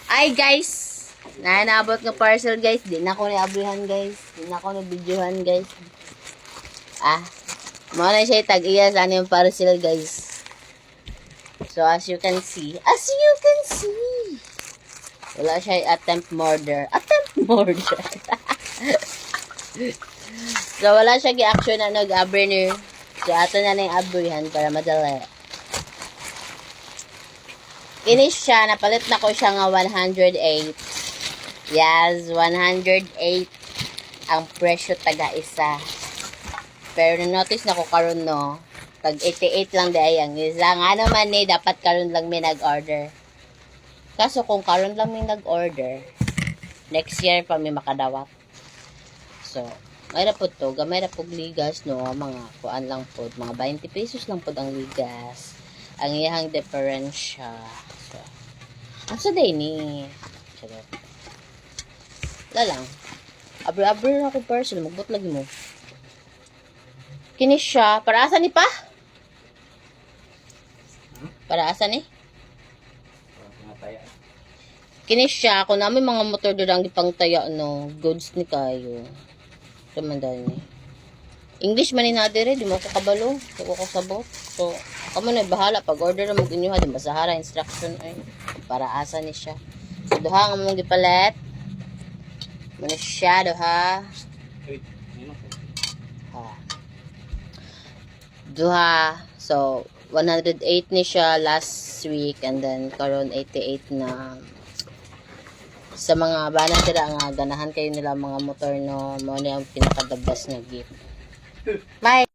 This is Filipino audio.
Ay guys, naabot nga parcel guys. Di na ako ni-abrihan guys. Di na ako ni-videohan guys. Muna siya tag-iya sa yung parcel guys. So as you can see, wala siya attempt murder. So wala siya gi-action na nag-abri ni. So ato na yung abrihan para madali. Finish siya, napalit na ko siya nga 108. Yes, 108 ang presyo taga isa. Pero na-notice na ko karon no, tag 88 lang di ay ang isa. Nga naman dapat karon lang may nag-order. Kaso kung karon lang may nag-order, next year pa may makadawat. So, may na po to, gamay na po ligas no, mga kuan lang po, mga 20 pesos lang po ang ligas. Ang iyang diferensya. So, asa day ni? Sagot. Wala lang. Abri-abri na ako parcel. Magbot lagi mo. Kinis siya. Para asa ni pa? Para asa ni? Kinis siya. Kung namin mga motor doon ang ipangtaya, no, goods ni kayo. Tumandaan ni. English man ni nadire, di mo ko kabalo. Di ko sabot. So, kamo na bahala. Pag order na mag-inyo ha, di basahara instruction ay. Para asa ni siya. So, duha nga mong gipalit. Muna siya, duha. Duha. So, 108 ni siya last week. And then, karon 88 na. Sa mga banang tira nga, ganahan kayo nila mga motor no. Mo na yung pinaka-the best na gift. Bye!